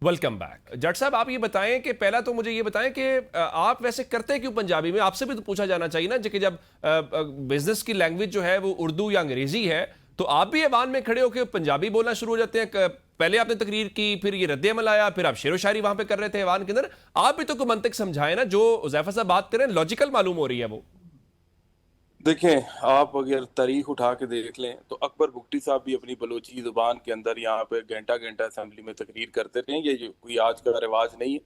Welcome back. जट साहब, आप ये बताएं कि पहला तो मुझे ये बताएं कि आप वैसे करते क्यों पंजाबी में? आपसे भी तो पूछा जाना चाहिए ना कि जब बिजनेस की लैंग्वेज जो है वो उर्दू या अंग्रेजी है, तो आप भी ऐवान में खड़े होकर पंजाबी बोलना शुरू हो जाते हैं। पहले आपने तकरीर की, फिर ये रद्द अमल आया, फिर आप शेर व शायरी वहां पे कर रहे थे ऐवान के अंदर। आप भी तो कोई मंतिक समझाएं ना, जो हुज़ैफा साहब बात करें लॉजिकल मालूम हो रही है वो। देखें, आप अगर तारीख उठा के देख लें तो अकबर बुगटी साहब भी अपनी बलोची जुबान के अंदर यहाँ पे घंटा घंटा असेंबली में तकरीर करते रहे। ये कोई आज का रिवाज नहीं है।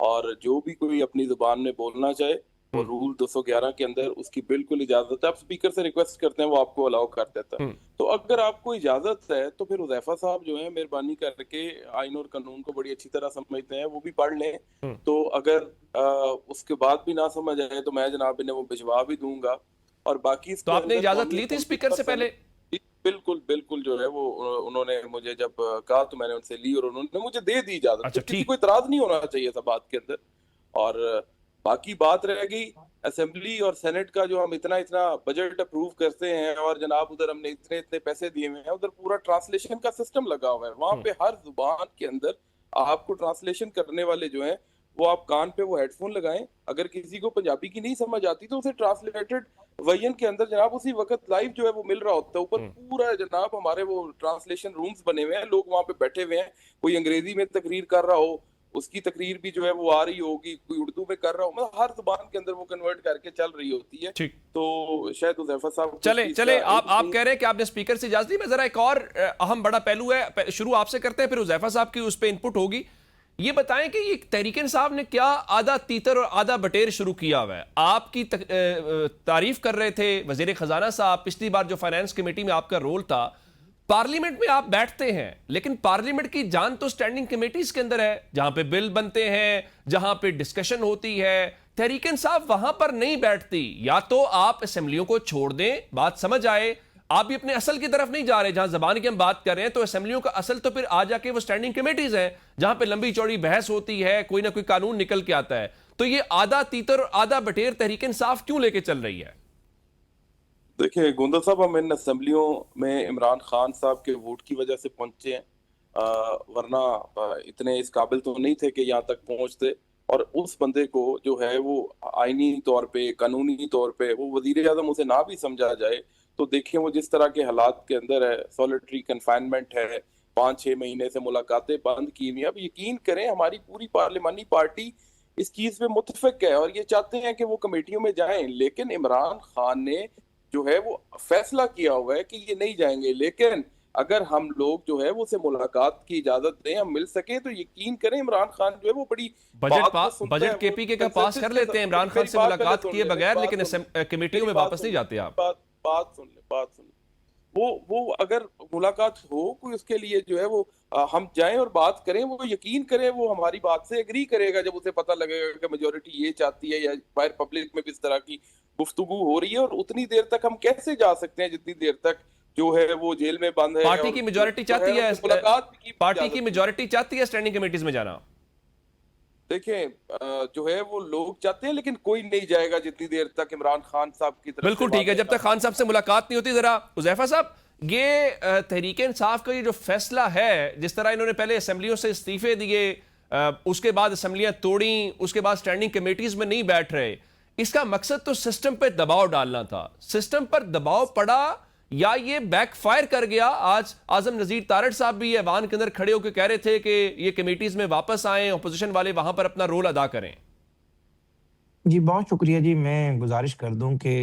और जो भी कोई अपनी जुबान में बोलना चाहे वो हम्म। रूल 211 के अंदर उसकी बिल्कुल इजाजत है। आप स्पीकर से रिक्वेस्ट करते हैं, वो आपको अलाउ कर देता है। हम्म। तो अगर आपको इजाजत है तो फिर हुज़ैफा साहब जो है मेहरबानी करके आइन और कानून को बड़ी अच्छी तरह समझते हैं, वो भी पढ़ लें। हम्म। तो अगर उसके बाद भी ना समझ आए तो मैं जनाब इन्हें वो भिजवा भी दूंगा। और बाकी तो इसके आपने अंदर इजाजत कौमी ली थी असम्बली स्पीकर से पर्सन, पहले? बिल्कुल बिल्कुल जो है वो उन्होंने मुझे जब कहा तो मैंने उनसे ली और उन्होंने मुझे दे दी इजाजत। अच्छा, फिर किसी ठीक। को इतराज नहीं होना चाहिए था बात के अंदर। और बाकी बात रह गई असेंबली और सेनेट का, जो हम इतना इतना बजट अप्रूव करते हैं और जनाब उधर हमने इतने इतने पैसे दिए हुए हैं, उधर पूरा ट्रांसलेशन का सिस्टम लगा हुआ है। वहां हम्म। पे हर जुबान के अंदर आपको ट्रांसलेशन करने वाले जो हैं वो आप कान पे वो हेडफोन लगाएं। अगर किसी को पंजाबी की नहीं समझ आती तो उसे ट्रांसलेटेड वर्जन के अंदर जनाब उसी वक्त लाइव जो है वो मिल रहा होता है। ऊपर हम्म। पूरा जनाब हमारे वो ट्रांसलेशन रूम्स बने हुए हैं, लोग वहां पे बैठे हुए हैं। कोई अंग्रेजी में तकरीर कर रहा हो, उसकी तकरीर भी जो है वो आ रही होगी, कोई उर्दू में कर रहा हो, मतलब हर जुबान के अंदर वो कन्वर्ट करके चल रही होती है। ठीक। तो शायद हुज़ैफा साहब को इस चले चीज चले, का आप कह रहे हैं कि आपने स्पीकर से इजाजत दी। मैं जरा एक और अहम बड़ा पहलू है, शुरू आपसे करते हैं, फिर हुज़ैफा साहब की उस पर इनपुट होगी। ये बताएं कि ये तहरीक इंसाफ ने क्या आधा तीतर और आधा बटेर शुरू किया हुआ है? आपकी तारीफ कर रहे थे वजीर खजाना साहब, पिछली बार जो फाइनेंस कमेटी में आपका रोल था। पार्लियामेंट में आप बैठते हैं, लेकिन पार्लियामेंट की जान तो स्टैंडिंग कमेटीज के अंदर है, जहां पे बिल बनते हैं, जहां पे डिस्कशन होती है। तहरीक इंसाफ वहां पर नहीं बैठती। या तो आप असेंबलियों को छोड़ दें, बात समझ आए। आप भी अपने असल की तरफ नहीं जा रहे। जहां जबान की हम बात कर रहे हैं तो असेंबलियों का असल तो फिर आ जाके वो स्टैंडिंग कमेटीज हैं, जहां पे लंबी चौड़ी बहस होती है, कोई ना कोई कानून निकल के आता है। तो ये आधा तीतर और आधा बटेर तहरीक इंसाफ क्यों लेके चल रही है? देखिए गोंदा साहब, हम इन असेंबलियों में इमरान खान साहब के वोट की वजह से पहुंचे हैं। वरना इतने इस काबिल तो नहीं थे कि यहाँ तक पहुंचते। और उस बंदे को जो है वो आईनी तौर पे, कानूनी तौर पे वो वजीर आजम उसे ना भी समझा जाए तो देखिए वो जिस तरह के हालात के अंदर है, सॉलिटरी कन्फाइनमेंट है, 5-6 महीने से मुलाकातें बंद की हुई हैं। अब यकीन करें हमारी पूरी पार्लियामानी पार्टी इस चीज पे मुतफिक है और ये चाहते हैं कि वो कमेटियों में जाएं। लेकिन इमरान खान ने जो है वो फैसला किया हुआ है कि ये नहीं जाएंगे। लेकिन अगर हम लोग जो है वो उसे मुलाकात की इजाजत दें, हम मिल सके, तो यकीन करें इमरान खान जो है वो बड़ी बात को सुनता है। बजट वो केपीके का पास कंसेंसस कर के लेते हैं साथ, इमरान खान मेरी से बात पहले मुलाकात सुन किए ले, मेरी बगैर, बात लेकिन सुन ले, कमेटियों मेरी में बात वापस नहीं सुन ले, जाते मेरी आप। बात सुन ले। वो अगर मुलाकात हो कोई, उसके लिए जो है वो हम जाएं और बात करें। वो यकीन करें वो हमारी बात से एग्री करेगा जब उसे पता लगेगा कि मेजोरिटी ये चाहती है या बाहर पब्लिक में भी इस तरह की गुफ्तगू हो रही है। और उतनी देर तक हम कैसे जा सकते हैं जितनी देर तक जो है वो जेल में बंद है पार्टी और की मेजोरिटी जो है चाहती है, उसे मुलाकात भी की पार्टी की इजाजत नहीं है। मेजोरिटी चाहती है स्टैंडिंग कमेटीज में जाना। देखें, जो है वो लोग चाहते हैं लेकिन कोई नहीं जाएगा जितनी देर तक इमरान खान साहब की तरफ से बिल्कुल ठीक है, वादे जब ना तक खान साहब से मुलाकात नहीं होती। जरा हुज़ैफा साहब, ये तहरीक इंसाफ का ये जो फैसला है, जिस तरह इन्होंने पहले असेंबलियों से इस्तीफे दिए, उसके बाद असेंबलियां तोड़ी, उसके बाद स्टैंडिंग कमेटीज में नहीं बैठ रहे, इसका मकसद तो सिस्टम पे दबाव डालना था। सिस्टम पर दबाव पड़ा या ये बैकफायर कर गया? आज आजम नजीर तारड़ साहब भी ऐवान के अंदर खड़े होकर कह रहे थे कि ये कमेटीज में वापस आए, अपोजिशन वाले वहां पर अपना रोल अदा करें। जी, बहुत शुक्रिया जी। मैं गुज़ारिश कर दूँ कि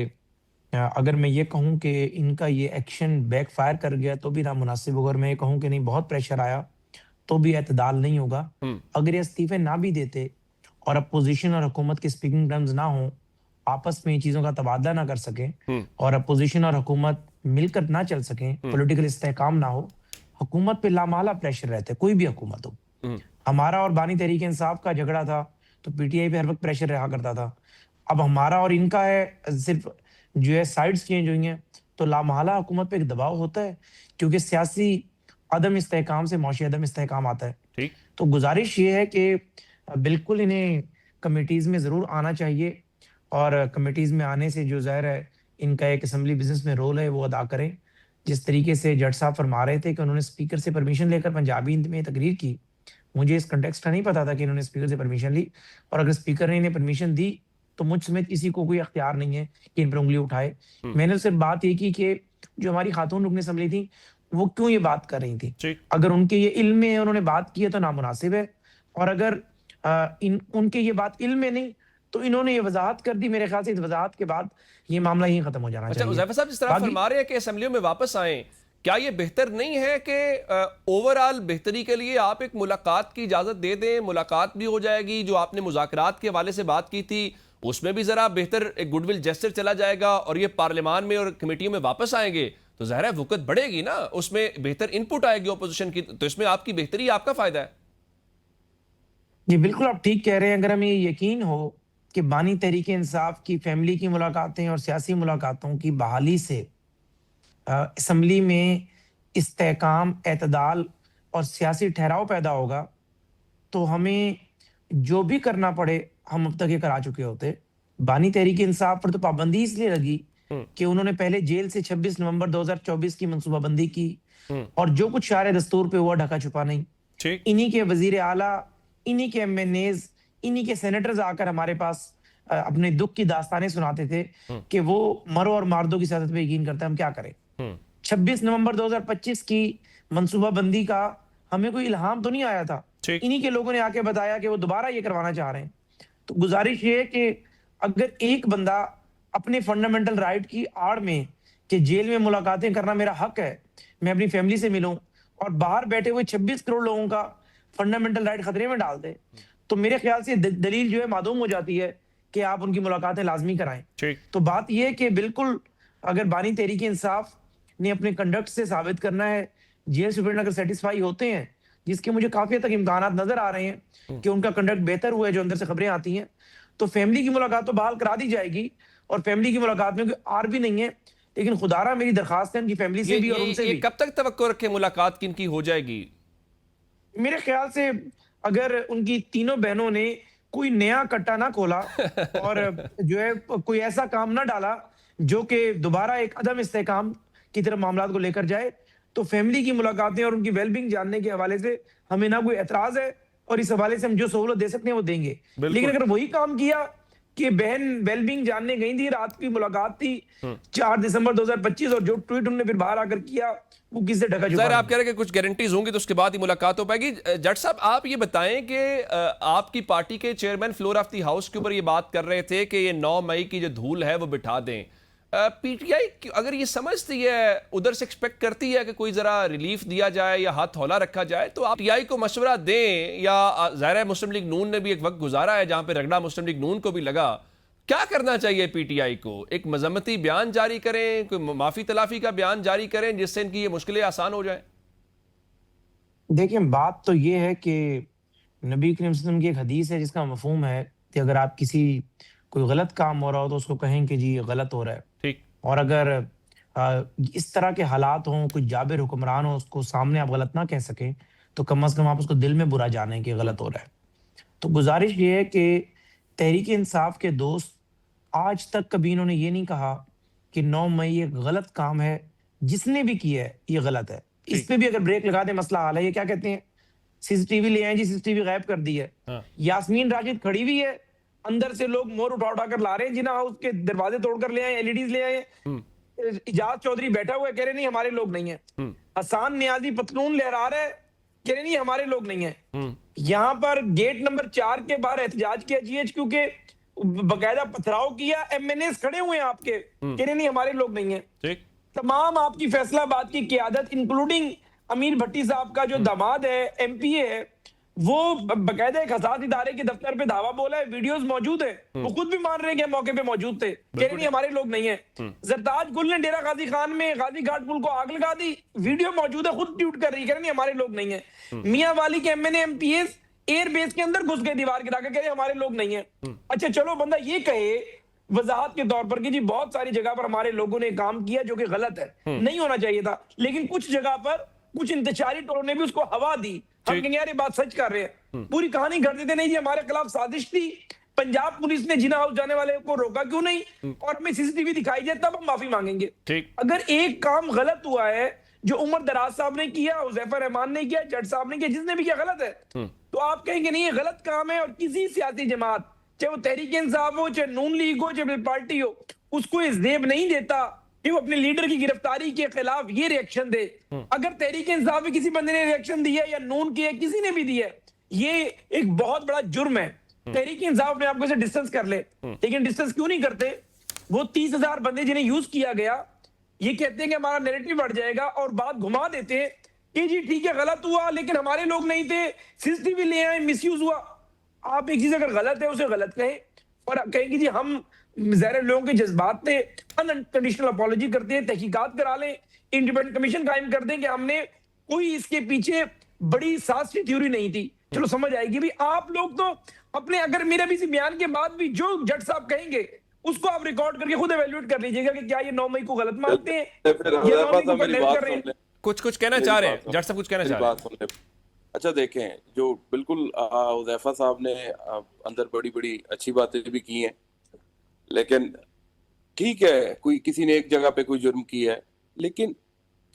अगर मैं ये कहूँ कि इनका ये एक्शन बैकफ़ायर कर गया तो भी नामुनासिब होगा, और मैं ये कहूँ कि नहीं बहुत प्रेशर आया तो भी एतदाल नहीं होगा। हम्म। अगर ये इस्तीफ़े ना भी देते और अपोज़िशन और हुकूमत की स्पीकिंग टर्म्स ना हों, आपस में इन चीज़ों का तबादला ना कर सकें हम्म। और अपोज़िशन और हुकूमत मिलकर ना चल सकें, पॉलिटिकल इस्तेहकाम ना हो, हुकूमत पे लामाला प्रेशर रहता है, कोई भी हुकूमत हो। हम्म। हमारा और बानी तहरीक इंसाफ का झगड़ा था तो पीटीआई पे हर वक्त प्रेशर रहा करता था। अब हमारा और इनका है, सिर्फ जो है साइड्स चेंज हुई हैं तो लामहला हुकूमत पे एक दबाव होता है, क्योंकि सियासी अदम इस्तेहकाम से मौशी अदम इस्तेहकाम आता है। ठीक। तो गुजारिश ये है कि बिल्कुल इन्हें कमिटीज में जरूर आना चाहिए और कमिटीज में आने से जो ज़ाहिर है इनका एक असेंबली बिजनेस में रोल है वो अदा करें। जिस तरीके से जट साहब फरमा रहे थे कि उन्होंने स्पीकर से परमिशन लेकर पंजाबी में तकरीर की, मुझे इस कंटेक्स्ट का नहीं पता था कि इन्होंने स्पीकर से परमिशन ली, और अगर स्पीकर ने इन्हें परमिशन दी तो मुझ समेत किसी को कोई अख्तियार नहीं है कि इन पर उंगली उठाए। मैंने सिर्फ बात ये की कि जो हमारी खातून रुकने असम्बली थी वो क्यों ये बात कर रही थी। ठीक। अगर उनके ये इल्म में है, उन्होंने बात की है तो नामुनासिब है, और अगर उनके ये बात इल्म में नहीं तो इन्होंने ये वजाहत कर दी। मेरे ख्याल से इस वजाहत के बाद ये मामला यहीं खत्म हो जाना अच्छा चाहिए। उज़ैफा साहब, जिस तरह फरमा रहे हैं कि असेंबलियों में वापस आए, क्या ये बेहतर नहीं है कि ओवरऑल बेहतरी के लिए आप एक मुलाकात की इजाजत दे दें, मुलाकात भी हो जाएगी, जो आपने मुज़ाकरात के हवाले से बात की थी उसमें भी जरा बेहतर एक गुडविल जेस्चर चला जाएगा, और ये पार्लियामान में और कमेटियों में वापस आएंगे तो ज़ाहिर है वक़्त बढ़ेगी ना, उसमें बेहतर इनपुट आएगी अपोजिशन की, तो इसमें आपकी बेहतरी, आपका फायदा है। जी बिल्कुल, आप ठीक कह रहे हैं। अगर हमें ये यकीन हो कि बानी तहरीक इंसाफ की फैमिली की मुलाकातें और सियासी मुलाकातों की बहाली से असम्बली में इस्तेहकाम, एतदाल और सियासी ठहराव पैदा होगा, तो हमें जो भी करना पड़े हम अब तक ये करा चुके होते। बानी तहरीक इंसाफ पर तो पाबंदी इसलिए लगी कि उन्होंने पहले जेल से 26 नवंबर 2024 की मंसूबाबंदी की, और जो कुछ शारे दस्तूर पे हुआ ढका छुपा नहीं। ठीक। इन्हीं के वजीर आला, इन्हीं के MNAs, इन्हीं के सेनेटर्स आकर हमारे पास अपने दुख की दास्तानें सुनाते थे कि वो मरो और मार दो की सियासत पे यकीन करते हैं, हम क्या करें। 26 नवंबर 2025 की मंसूबाबंदी का हमें कोई इल्हाम तो नहीं आया था, ठीक। इन्हीं के लोगों ने आके बताया कि वो दोबारा ये करवाना चाह रहे हैं। तो गुजारिश ये है कि अगर एक बंदा अपने फंडामेंटल राइट की आड़ में कि जेल में मुलाकातें करना मेरा हक है, मैं अपनी फैमिली से मिलूं, और बाहर बैठे हुए 26 करोड़ लोगों का फंडामेंटल राइट खतरे में डाल दे, तो मेरे ख्याल से दलील जो है मादूम हो जाती है कि आप उनकी मुलाकातें लाजमी कराएं। ठीक। तो बात यह है कि बिल्कुल अगर बानी तहरीक इंसाफ ने अपने कंडक्ट से साबित करना है, जेल सुप्रीटेंडेंट अगर सेटिस्फाई होते हैं, जिसके मुझे काफी हद तक इम्कानात नजर आ रहे हैं कि उनका कंडक्ट बेहतर हुआ है, जो अंदर से खबरें आती हैं, तो फैमिली की मुलाकात तो बहाल करा दी जाएगी। और फैमिली की मुलाकात में कोई आर भी नहीं है, लेकिन खुदारा मेरी दरखास्त है उनकी फैमिली से भी और उनसे भी। कब तक तवक्को रखे मुलाकात किनकी हो जाएगी? मेरे ख्याल से अगर उनकी तीनों बहनों ने कोई नया कट्टा ना खोला और जो है कोई ऐसा काम ना डाला जो कि दोबारा एक अदम इस्तेहकाम की तरफ मामला को लेकर जाए, तो फैमिली की मुलाकातें और उनकी वेलबींग जानने के हवाले से हमें ना कोई एतराज है, और इस हवाले से हम जो सहूलत दे सकते हैं वो देंगे। लेकिन अगर वही काम किया कि बहन वेलबींग जानने गई थी, रात की मुलाकात थी 4 दिसंबर 2025, और जो ट्वीट उन्होंने फिर बाहर आकर किया वो किससे ढका छुपा। सर आप कह रहे हैं कि कुछ गारंटीज होंगी तो उसके बाद ही मुलाकात हो पाएगी। जट साहब आप ये बताएं कि आपकी पार्टी के chairman floor of the house के ऊपर ये बात कर रहे थे कि ये 9 मई की जो धूल है वो बिठा दें। पीटीआई अगर ये समझती है, उधर से एक्सपेक्ट करती है कि कोई जरा रिलीफ दिया जाए या हाथ हौला रखा जाए, तो आप पीटीआई को मशवरा दें, या ज़ाहिर है मुस्लिम लीग नून ने भी एक वक्त गुजारा है जहां पे रगड़ा मुस्लिम लीग नून को भी लगा, क्या करना चाहिए पीटीआई को? एक मजम्मती बयान जारी करें, कोई माफी तलाफी का बयान जारी करें जिससे इनकी ये मुश्किलें आसान हो जाए? देखिए बात तो ये है कि नबी करीम सल्लल्लाहु अलैहि वसल्लम की एक हदीस है जिसका मफहूम है कि अगर आप किसी कोई गलत काम हो रहा हो तो उसको कहें कि जी ये गलत हो रहा है। ठीक। और अगर इस तरह के हालात हों, कोई जाबिर हुक्मरान हो, उसको सामने आप गलत ना कह सकें, तो कम से कम आप उसको दिल में बुरा जानें कि गलत हो रहा है। तो गुजारिश ये है कि तहरीक इंसाफ के दोस्त आज तक कभी इन्होंने ये नहीं कहा कि 9 मई एक गलत काम है, जिसने भी किया है ये गलत है। इस पे भी अगर ब्रेक लगा दे मसला हाल है। ये क्या कहते हैं, सीसीटीवी ले आए जी, सीसीटीवी गायब कर दी है। यास्मीन राशिद खड़ी हुई है, अंदर से लोग मोर उठा उठा कर ला रहे हैं, जिना हाउस के दरवाजे तोड़कर ले आए, एलईडीज ले आए। इजाज चौधरी बैठा हुआ है, कह रहे नहीं हमारे लोग नहीं है। हसान नियाजी पतलून लहरा रहा है, कह रहे नहीं हमारे लोग नहीं है। यहाँ पर गेट नंबर 4 के बाहर एहतजाज किया GHQ के, बकायदा पथराव किया, MNAs खड़े हुए हैं आपके, कह रहे नहीं हमारे लोग नहीं है। ठीक। तमाम आपकी फैसलाबाद की क़यादत इंक्लूडिंग अमीर भट्टी साहब का जो दामाद है, MPA है, वो बकायदा एक हसास इदारे के दफ्तर पे धावा बोला है, वीडियोस मौजूद है, वो खुद भी मान रहे हैं कि मौके पे मौजूद थे, कह रहे नहीं हमारे लोग नहीं है। जरताज गुल ने डेरा गाजी खान में गाजी घाट पुल को आग लगा दी, वीडियो मौजूद है, खुद ट्वीट कर रही है, कह रहे नहीं हमारे लोग नहीं है। मियां वाली के MNA MPs एयर बेस के अंदर घुस गए दीवार गिरा के, कह रहे हमारे लोग नहीं है। अच्छा चलो बंदा ये कहे वजाहत के तौर पर कि जी बहुत सारी जगह पर हमारे लोगों ने काम किया जो कि गलत है, नहीं होना चाहिए था, लेकिन कुछ जगह पर कुछ इंतजारी टोलों ने भी उसको हवा दी, हम कहेंगे यार ये बात सच कर रहे हैं, पूरी कहानी कर देते नहीं जी हमारे खिलाफ साजिश थी, पंजाब पुलिस ने जिना हाउस जाने वाले को रोका क्यों नहीं, और हमें CCTV दिखाई जाए तब हम माफी मांगेंगे। अगर एक काम गलत हुआ है जो उमर दराज साहब ने किया, हुज़ैफा रहमान ने किया, जट साहब ने किया, जिसने भी किया गलत है, तो आप कहेंगे नहीं ये गलत काम है, और किसी सियासी जमात, चाहे वो तहरीक इंसाफ हो, चाहे नून लीग हो, चाहे पार्टी हो, उसको इस जेब नहीं देता कि वो अपने लीडर की गिरफ्तारी के खिलाफ ये रिएक्शन दे। अगर तहरीक इंसाफ में किसी बंदे ने रिएक्शन दिया या नून की किसी ने भी दिया, ये एक बहुत बड़ा जुर्म है। तहरीक इंसाफ में आपको इसे डिस्टेंस कर ले, लेकिन डिस्टेंस क्यों नहीं करते? वो 30,000 बंदे जिन्हें यूज किया गया, ये कहते हैं कि हमारा नैरेटिव बढ़ जाएगा, और बात घुमा देते हैं कि जी ठीक है गलत हुआ, लेकिन हमारे लोग नहीं थे, सीसीटीवी ले आए, मिसयूज हुआ। आप एक चीज अगर गलत है उसे गलत कहें, और कहें कि जी हम ज़ाहिर लोगों के जज्बात पे अनकंडीशनल अपॉलॉजी करते हैं, तहकीकात करा लें, इंडिपेंडेंट कमीशन कायम कर दें कि हमने कोई इसके पीछे बड़ी साजिश थ्योरी नहीं थी, चलो समझ आएगी। भी आप लोग तो अपने, अगर मेरे भी बयान के बाद भी जो जज साहब कहेंगे उसको आप रिकॉर्ड करके खुद एवेल्युएट कर लीजिएगा कि क्या ये 9 मई को गलत मानते हैं फिर या 9 मई हुज़ैफा को साहब मेरी कंडेम बात कर रहे सुन हैं। लें, कुछ कहना मेरी चाह रहे बात हैं सुन जट साहब, कुछ कहना मेरी चाह रहे बात सुन ले। अच्छा देखें, जो बिल्कुल हुज़ैफा साहब ने अंदर बड़ी बड़ी अच्छी बातें भी की हैं, लेकिन ठीक है कोई किसी ने एक जगह पे कोई जुर्म किया है, लेकिन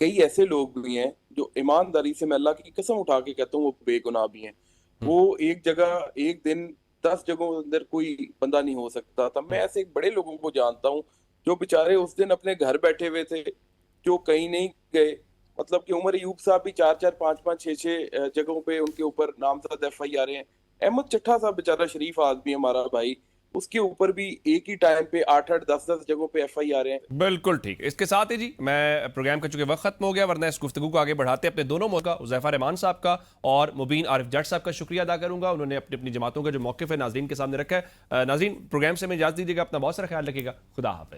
कई ऐसे लोग भी हैं जो ईमानदारी से, मैं अल्लाह की कसम उठा के कहता हूँ, वो बेगुनाह भी हैं। वो एक जगह एक दिन 10 जगहों के अंदर कोई बंदा नहीं हो सकता था। मैं ऐसे बड़े लोगों को जानता हूँ जो बेचारे उस दिन अपने घर बैठे हुए थे, जो कहीं नहीं गए। मतलब कि उमर अयूब साहब भी 4-4, 5-5, 6-6 जगहों पे उनके ऊपर नामजद FIR हैं। अहमद चट्ठा साहब बेचारा शरीफ आदमी हमारा भाई, उसके ऊपर भी एक ही टाइम पे 8-8, 10-10 जगहों पे FIR हैं। बिल्कुल ठीक। इसके साथ ही जी मैं प्रोग्राम का चूंकि वक्त खत्म हो गया, वरना इस गुफ्तगू को आगे बढ़ाते अपने दोनों मौका हुज़ैफा रहमान साहब का और मुबीन आरिफ जट साहब का शुक्रिया अदा करूंगा। उन्होंने अपनी अपनी जमातों का जो मौक़िफ़ है नाज़रीन के सामने रखा है। नाज़रीन, प्रोग्राम से मैं इजाज़त दीजिएगा, अपना बहुत सारा ख्याल रखिएगा। खुदा हाफ़िज़।